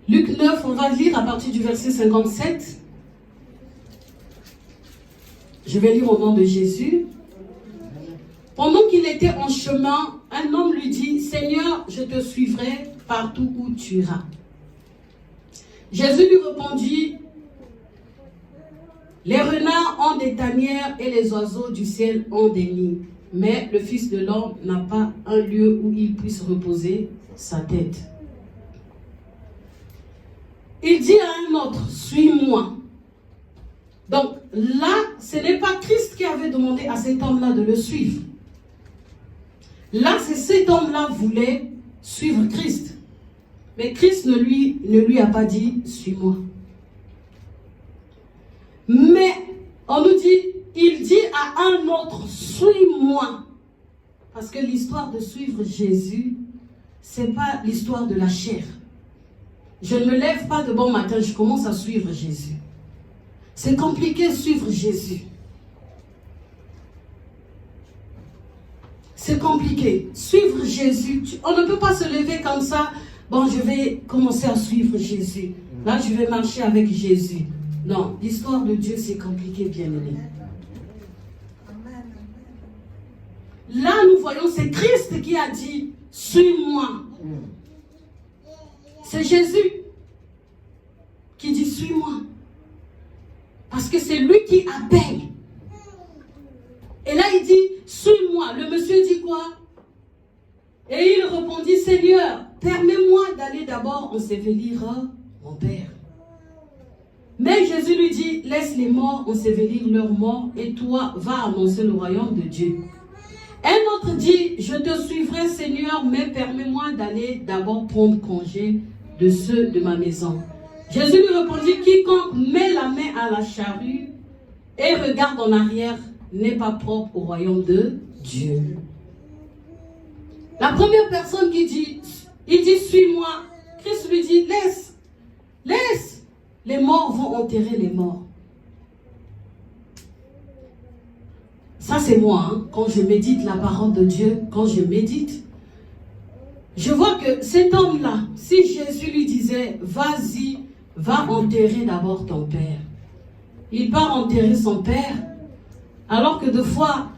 Luc 9, on va lire à partir du verset 57. Je vais lire au nom de Jésus. Pendant qu'il était en chemin, un homme lui dit, « Seigneur, je te suivrai partout où tu iras. » Jésus lui répondit, « Les renards ont des tanières et les oiseaux du ciel ont des nids, mais le Fils de l'homme n'a pas un lieu où il puisse reposer sa tête. » Il dit à un autre, « Suis-moi. » Donc là, ce n'est pas Christ qui avait demandé à cet homme-là de le suivre. Là, c'est cet homme-là voulait suivre Christ. Mais Christ ne lui a pas dit, suis-moi. Mais on nous dit, il dit à un autre, suis-moi. Parce que l'histoire de suivre Jésus, ce n'est pas l'histoire de la chair. Je ne me lève pas de bon matin, je commence à suivre Jésus. C'est compliqué de suivre Jésus. C'est compliqué. Suivre Jésus, on ne peut pas se lever comme ça. Bon, je vais commencer à suivre Jésus. Là, je vais marcher avec Jésus. Non, l'histoire de Dieu, c'est compliqué, bien-aimé. Là, nous voyons, c'est Christ qui a dit, suis-moi. C'est Jésus qui dit, suis-moi. Parce que c'est lui qui appelle. Et là, il dit, suis-moi. Le monsieur dit quoi? Et il répondit, Seigneur, permets-moi d'aller d'abord ensevelir mon père. Mais Jésus lui dit, laisse les morts ensevelir leurs morts et toi, va annoncer le royaume de Dieu. Un autre dit, je te suivrai, Seigneur, mais permets-moi d'aller d'abord prendre congé de ceux de ma maison. Jésus lui répondit, quiconque met la main à la charrue et regarde en arrière n'est pas propre au royaume de Dieu. La première personne qui dit, il dit, suis-moi. Christ lui dit, laisse. Les morts vont enterrer les morts. Ça, c'est moi, hein. Quand je médite la parole de Dieu, quand je médite, je vois que cet homme-là, si Jésus lui disait, vas-y, va enterrer d'abord ton père. Il part enterrer son père, alors que des fois,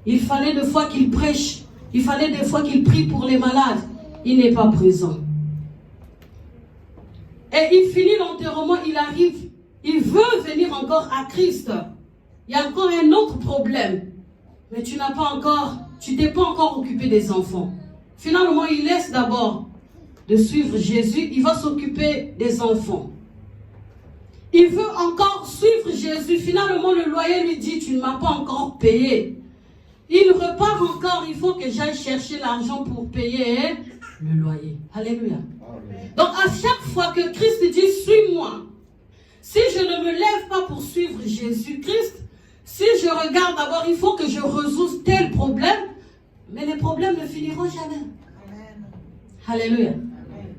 il fallait des fois qu'il prêche, il fallait des fois qu'il prie pour les malades. Il n'est pas présent. Et il finit l'enterrement, il arrive, il veut venir encore à Christ. Il y a encore un autre problème. Mais tu t'es pas encore occupé des enfants. Finalement, il laisse d'abord de suivre Jésus, il va s'occuper des enfants. Il veut encore suivre Jésus. Finalement, le loyer lui dit, tu ne m'as pas encore payé. Il repart encore, il faut que j'aille chercher l'argent pour payer le loyer. Alléluia. Donc, à chaque fois que Christ dit, suis-moi, si je ne me lève pas pour suivre Jésus-Christ, si je regarde d'abord, il faut que je résoudre tel problème, mais les problèmes ne finiront jamais. Amen. Alléluia. Amen.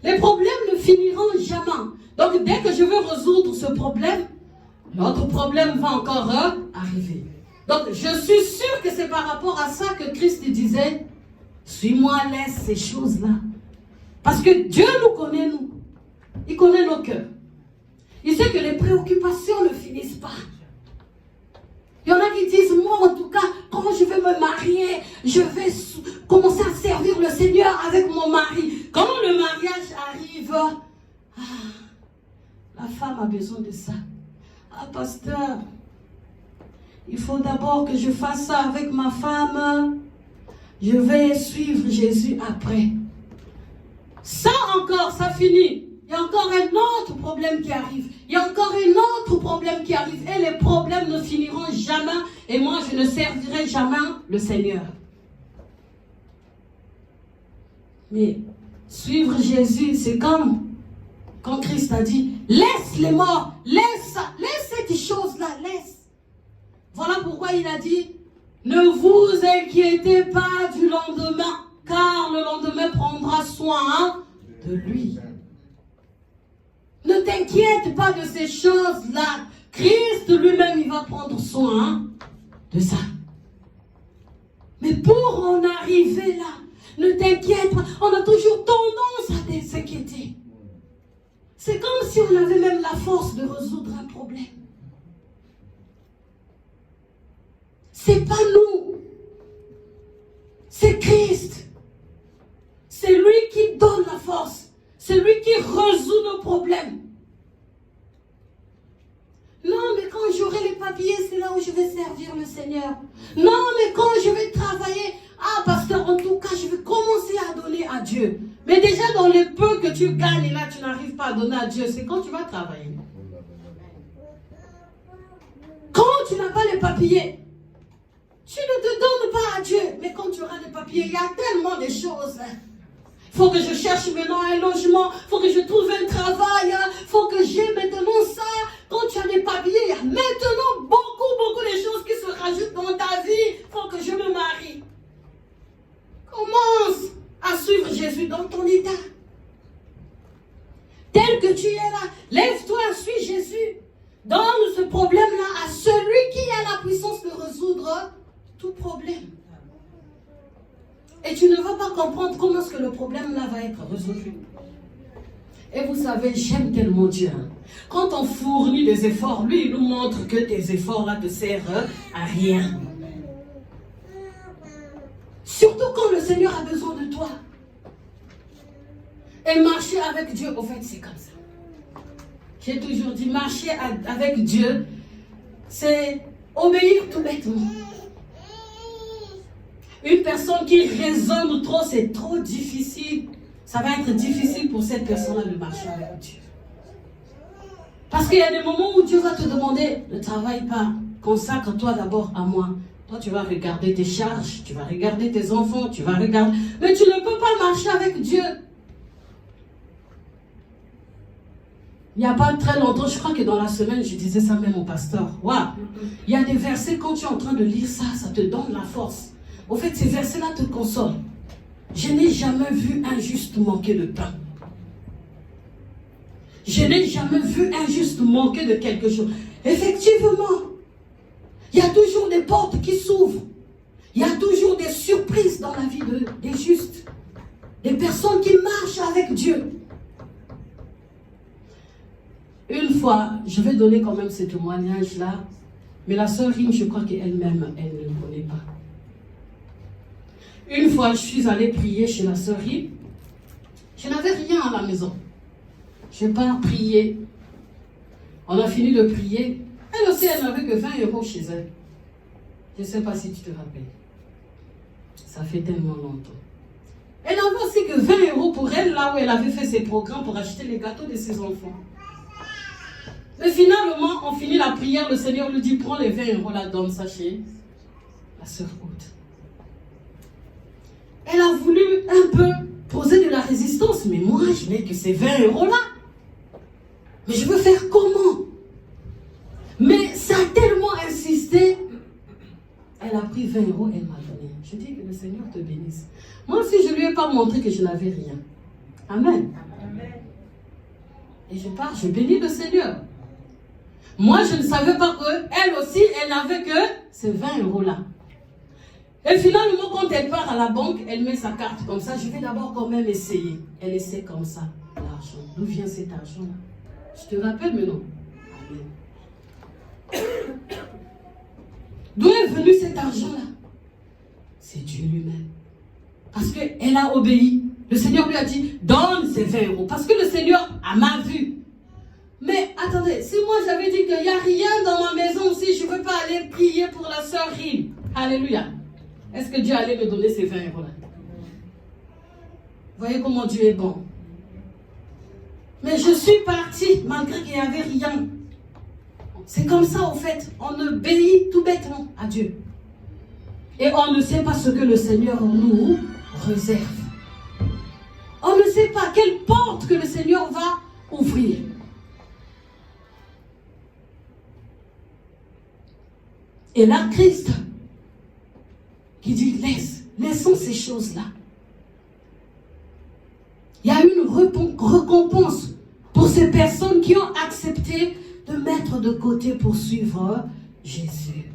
Les problèmes ne finiront jamais. Donc, dès que je veux résoudre ce problème, l'autre problème va encore arriver. Donc, je suis sûr que c'est par rapport à ça que Christ disait, suis-moi, laisse ces choses-là. Parce que Dieu nous connaît, nous. Il connaît nos cœurs. Il sait que les préoccupations ne finissent pas. Il y en a qui disent, moi en tout cas, quand je vais me marier, je vais commencer à servir le Seigneur avec mon mari. Quand le mariage arrive, la femme a besoin de ça. Ah, pasteur, il faut d'abord que je fasse ça avec ma femme. Je vais suivre Jésus après. Ça encore, ça finit. Il y a encore un autre problème qui arrive. Il y a encore un autre problème qui arrive. Et les problèmes ne finiront jamais. Et moi, je ne servirai jamais le Seigneur. Mais suivre Jésus, c'est comme quand Christ a dit, laisse les morts, laisse ça, laisse cette chose-là, laisse. Voilà pourquoi il a dit, ne vous inquiétez pas du lendemain, car le lendemain prendra soin de lui. Ne t'inquiète pas de ces choses-là. Christ lui-même, il va prendre soin de ça. Mais pour en arriver là, ne t'inquiète pas. On a toujours tendance à s'inquiéter. C'est comme si on avait même la force de résoudre un problème. C'est pas nous. C'est Christ. C'est lui qui donne la force. C'est lui qui résout nos problèmes. Non, mais quand j'aurai les papiers, c'est là où je vais servir le Seigneur. Non, mais quand je vais travailler, pasteur, en tout cas, je vais commencer à donner à Dieu. Mais déjà, dans les peu que tu gagnes, là, tu n'arrives pas à donner à Dieu. C'est quand tu vas travailler. Quand tu n'as pas les papiers, tu ne te donnes pas à Dieu. Mais quand tu auras les papiers, il y a tellement de choses. Il faut que je cherche maintenant un logement. Il faut que je trouve un travail. Il faut que j'ai maintenant ça. Quand tu as les papiers, il y a maintenant beaucoup de choses qui se rajoutent dans ta vie. Il faut que je me marie. Commence à suivre Jésus dans ton état. Tel que tu es là, lève-toi, suis Jésus. Donne ce problème-là à celui qui a la puissance de résoudre tout problème. Et tu ne vas pas comprendre comment est-ce que le problème-là va être résolu. Et vous savez, j'aime tellement Dieu. Quand on fournit des efforts, lui, il nous montre que tes efforts-là ne servent à rien. Surtout quand le Seigneur a besoin de toi. Et marcher avec Dieu, au fait, c'est comme ça. J'ai toujours dit, marcher avec Dieu, c'est obéir tout bêtement. Une personne qui raisonne trop, c'est trop difficile. Ça va être difficile pour cette personne-là de marcher avec Dieu. Parce qu'il y a des moments où Dieu va te demander, ne travaille pas, consacre-toi d'abord à moi. Toi, tu vas regarder tes charges, tu vas regarder tes enfants, tu vas regarder... Mais tu ne peux pas marcher avec Dieu. Il n'y a pas très longtemps, je crois que dans la semaine, je disais ça même au pasteur. Waouh! Il y a des versets, quand tu es en train de lire ça, ça te donne la force. Au fait, ces versets-là te consolent. Je n'ai jamais vu un juste manquer de pain. Je n'ai jamais vu un juste manquer de quelque chose. Effectivement, il y a toujours des portes qui s'ouvrent. Il y a toujours des surprises dans la vie des justes. Des personnes qui marchent avec Dieu. Une fois, je vais donner quand même ce témoignage-là, mais la sœur Rime, je crois qu'elle-même, elle ne le connaît pas. Une fois, je suis allée prier chez la sœur Rime. Je n'avais rien à la maison. Je n'ai pas prié. On a fini de prier. Elle aussi, elle n'avait que 20 € chez elle. Je ne sais pas si tu te rappelles. Ça fait tellement longtemps. Elle n'avait aussi que 20 € pour elle, là où elle avait fait ses programmes pour acheter les gâteaux de ses enfants. Mais finalement, on finit la prière, le Seigneur lui dit, prends les 20 € là, donne ça chez la sœur Haute. Elle a voulu un peu poser de la résistance, mais moi, je n'ai que ces 20 € là. Mais je veux faire comment? Mais ça a tellement insisté. Elle a pris 20 €, elle m'a donné. Je dis que le Seigneur te bénisse. Moi aussi, je ne lui ai pas montré que je n'avais rien. Amen. Amen. Et je pars, je bénis le Seigneur. Moi, je ne savais pas qu'elle aussi, elle n'avait que ces 20 € là. Et finalement, quand elle part à la banque, elle met sa carte comme ça. Je vais d'abord quand même essayer. Elle essaie comme ça, l'argent. D'où vient cet argent-là? Je te rappelle, mais non. Amen. D'où est venu cet argent-là? C'est Dieu lui-même. Parce qu'elle a obéi. Le Seigneur lui a dit, donne ces 20 €. Parce que le Seigneur m'a vu. Mais attendez, si moi j'avais dit qu'il n'y a rien dans ma maison aussi, je ne veux pas aller prier pour la sœur Rime. Alléluia. Est-ce que Dieu allait me donner ces 20 € là? Voyez comment Dieu est bon. Mais je suis partie malgré qu'il n'y avait rien. C'est comme ça au fait. On obéit tout bêtement à Dieu. Et on ne sait pas ce que le Seigneur nous réserve. On ne sait pas quelle porte que le Seigneur va ouvrir. Et là, Christ qui dit, laissons ces choses-là. Il y a une récompense pour ces personnes qui ont accepté de mettre de côté pour suivre Jésus.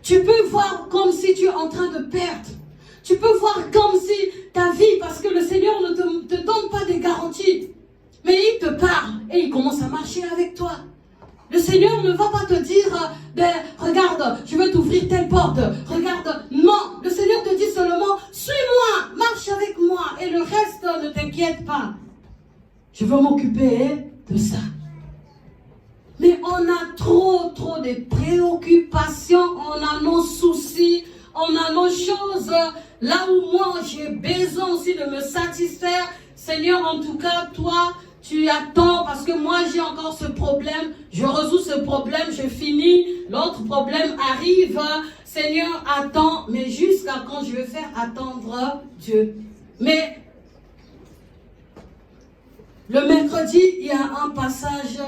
Tu peux voir comme si tu es en train de perdre. Tu peux voir comme si ta vie, parce que le Seigneur ne te donne pas des garanties, mais il te parle et il marcher avec toi. Le Seigneur ne va pas te dire, regarde, je vais t'ouvrir telle porte. Regarde, non. Le Seigneur te dit seulement, suis-moi, marche avec moi. Et le reste, ne t'inquiète pas. Je veux m'occuper de ça. Mais on a trop de préoccupations. On a nos soucis. On a nos choses. Là où moi, j'ai besoin aussi de me satisfaire. Seigneur, en tout cas, toi, tu attends parce que moi j'ai encore ce problème, je résous ce problème, je finis, l'autre problème arrive, Seigneur attends, mais jusqu'à quand je vais faire attendre Dieu? Mais le mercredi, il y a un passage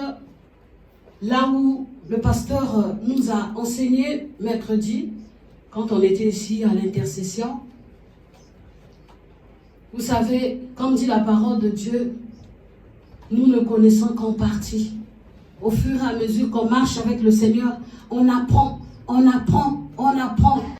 là où le pasteur nous a enseigné mercredi, quand on était ici à l'intercession. Vous savez, comme dit la parole de Dieu, nous ne connaissons qu'en partie. Au fur et à mesure qu'on marche avec le Seigneur, on apprend, on apprend, on apprend.